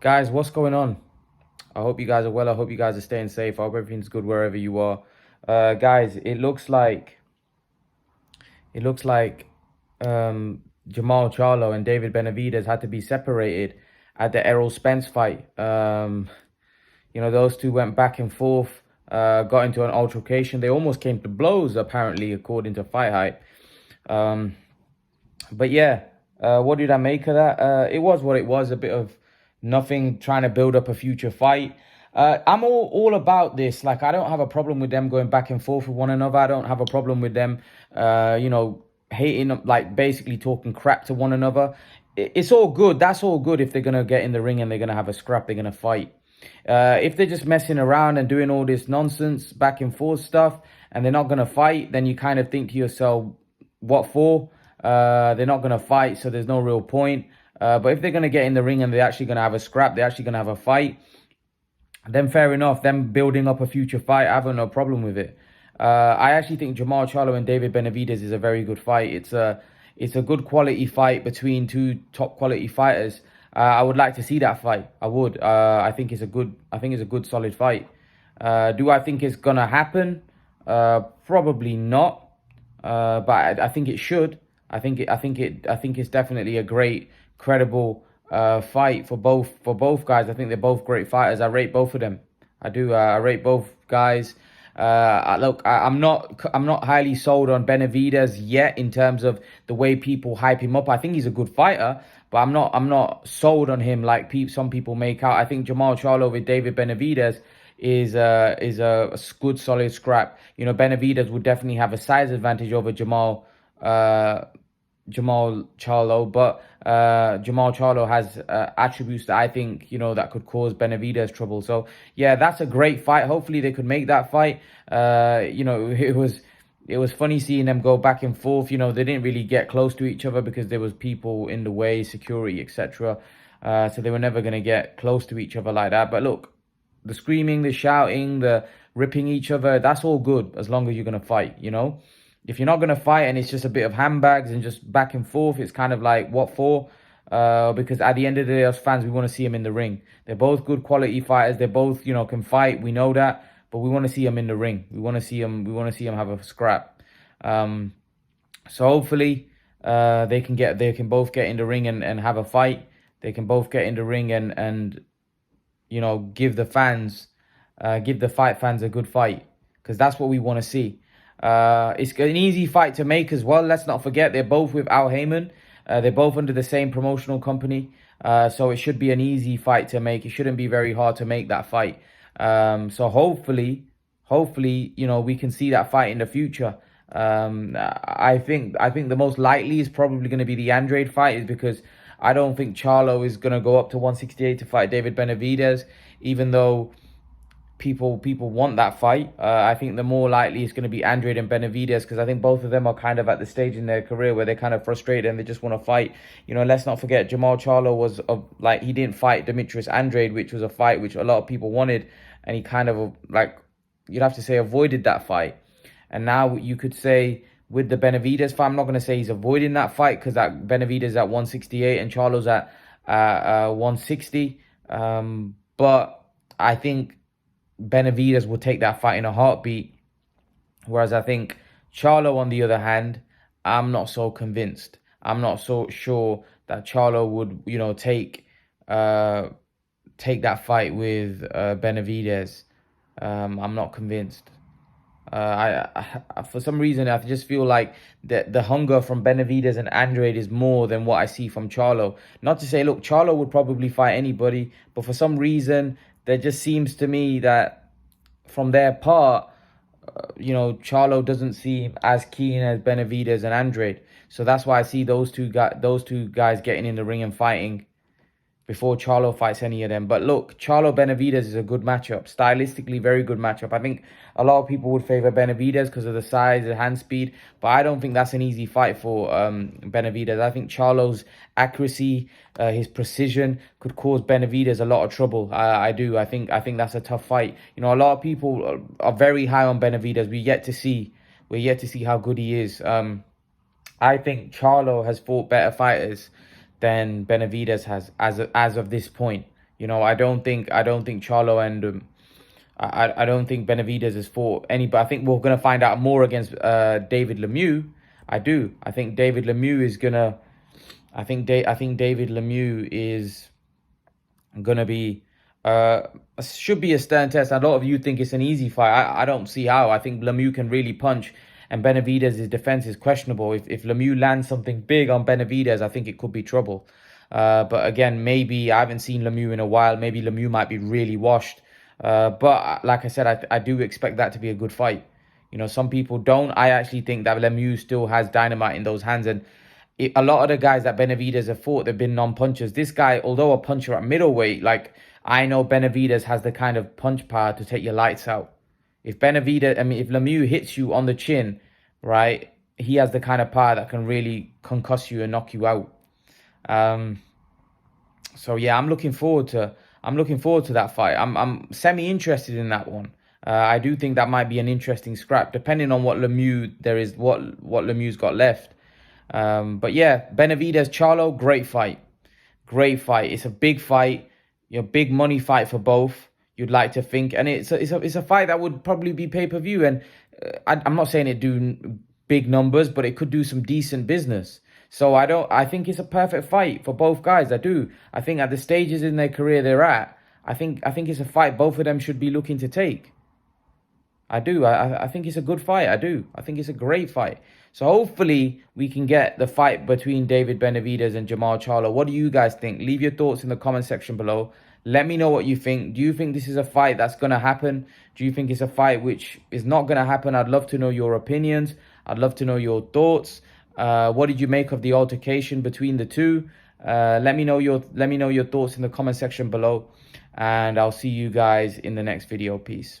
Guys, what's going on? I hope you guys are well. I hope you guys are staying safe. I hope everything's good wherever you are. Guys, it looks like Jermall Charlo and David Benavidez had to be separated at the Errol Spence fight. Those two went back and forth, got into an altercation. They almost came to blows, apparently, according to Fight Hype. Um, but yeah, what did I make of that? It was what it was, a bit of nothing, trying to build up a future fight. I'm all about this. Like, I don't have a problem with them going back and forth with one another. I don't have a problem with them, hating, like basically talking crap to one another. It's all good. That's all good if they're going to get in the ring and they're going to have a scrap, they're going to fight. If they're just messing around and doing all this nonsense, back and forth stuff, and they're not going to fight, then you kind of think to yourself, what for? They're not going to fight, so there's no real point. But if they're going to get in the ring and they're actually going to have a scrap, they're actually going to have a fight, then fair enough. Them building up a future fight, I have no problem with it. I actually think Jermall Charlo and David Benavidez is a very good fight. It's a good quality fight between two top quality fighters. I would like to see that fight. I would. I think it's a good solid fight. Do I think it's gonna happen? Probably not. But I think it should. I think it's definitely a great, credible fight for both guys. I think they're both great fighters. I rate both of them. I do. I rate both guys. I'm not highly sold on Benavidez yet in terms of the way people hype him up. I think he's a good fighter, but I'm not sold on him like some people make out. I think Jermall Charlo with David Benavidez is a good solid scrap. Benavidez would definitely have a size advantage over uh, Jermall Charlo, but Jermall Charlo has attributes that I think, that could cause Benavidez trouble. So yeah, that's a great fight. Hopefully they could make that fight. It was funny seeing them go back and forth. They didn't really get close to each other because there was people in the way, security, etc. So they were never going to get close to each other like that. But look, the screaming, the shouting, the ripping each other, that's all good as long as you're going to fight. If you're not going to fight and it's just a bit of handbags and just back and forth, it's kind of like, what for? Because at the end of the day, as fans, we want to see them in the ring. They're both good quality fighters. They both, can fight. We know that, but we want to see them in the ring. We want to see them. We want to see them have a scrap. So hopefully, they can both get in the ring and have a fight. They can both get in the ring and give the fight fans a good fight, because that's what we want to see. It's an easy fight to make as well. Let's not forget they're both with Al Heyman. They're both under the same promotional company. So it should be an easy fight to make. It shouldn't be very hard to make that fight. So hopefully, we can see that fight in the future. I think the most likely is probably going to be the Andrade fight, is because I don't think Charlo is going to go up to 168 to fight David Benavidez, even though people want that fight. I think the more likely it's going to be Andrade and Benavidez, because I think both of them are kind of at the stage in their career where they're kind of frustrated and they just want to fight. Let's not forget Jermall Charlo was he didn't fight Demetrius Andrade, which was a fight which a lot of people wanted, and he kind of you'd have to say avoided that fight. And now you could say with the Benavidez fight, I'm not going to say he's avoiding that fight, because that Benavidez at 168 and Charlo's at 160. But I think Benavidez will take that fight in a heartbeat. Whereas I think Charlo, on the other hand, I'm not so convinced. I'm not so sure that Charlo would, take that fight with Benavidez. I'm not convinced. For some reason, I just feel like the hunger from Benavidez and Andrade is more than what I see from Charlo. Not to say, look, Charlo would probably fight anybody, but for some reason, there just seems to me that from their part, Charlo doesn't seem as keen as Benavidez and Andrade. So that's why I see those two guys getting in the ring and fighting before Charlo fights any of them. But look, Charlo Benavidez is a good matchup. Stylistically, very good matchup. I think a lot of people would favor Benavidez because of the size, the hand speed. But I don't think that's an easy fight for Benavidez. I think Charlo's accuracy, his precision could cause Benavidez a lot of trouble. I do. I think that's a tough fight. A lot of people are very high on Benavidez. We're yet to see how good he is. I think Charlo has fought better fighters than Benavidez has as of this point. You know, I don't think Charlo and I don't think Benavidez has fought any, but I think we're gonna find out more against David Lemieux. I do. I think David Lemieux is gonna. I think David Lemieux is gonna be should be a stern test. A lot of you think it's an easy fight. I don't see how. I think Lemieux can really punch, and Benavidez's defense is questionable. If Lemieux lands something big on Benavidez, I think it could be trouble. But again, maybe I haven't seen Lemieux in a while. Maybe Lemieux might be really washed. But like I said, I do expect that to be a good fight. You know, some people don't. I actually think that Lemieux still has dynamite in those hands, and a lot of the guys that Benavidez have fought, they've been non-punchers. This guy, although a puncher at middleweight, like, I know Benavidez has the kind of punch power to take your lights out. If Lemieux hits you on the chin, right, he has the kind of power that can really concuss you and knock you out. So yeah, I'm looking forward to that fight. I'm semi interested in that one. I do think that might be an interesting scrap, depending on what Lemieux's got left. But yeah, Benavidez Charlo, great fight. Great fight. It's a big fight, big money fight for both. You'd like to think, and it's a fight that would probably be pay-per-view. And I'm not saying it do big numbers, but it could do some decent business. So I think it's a perfect fight for both guys. I do. I think at the stages in their career they're at, I think it's a fight both of them should be looking to take. I do. I think it's a good fight. I do. I think it's a great fight. So hopefully we can get the fight between David Benavidez and Jermall Charlo. What do you guys think? Leave your thoughts in the comment section below. Let me know what you think. Do you think this is a fight that's going to happen? Do you think it's a fight which is not going to happen? I'd love to know your opinions. I'd love to know your thoughts. What did you make of the altercation between the two? Let me know your thoughts in the comment section below. And I'll see you guys in the next video. Peace.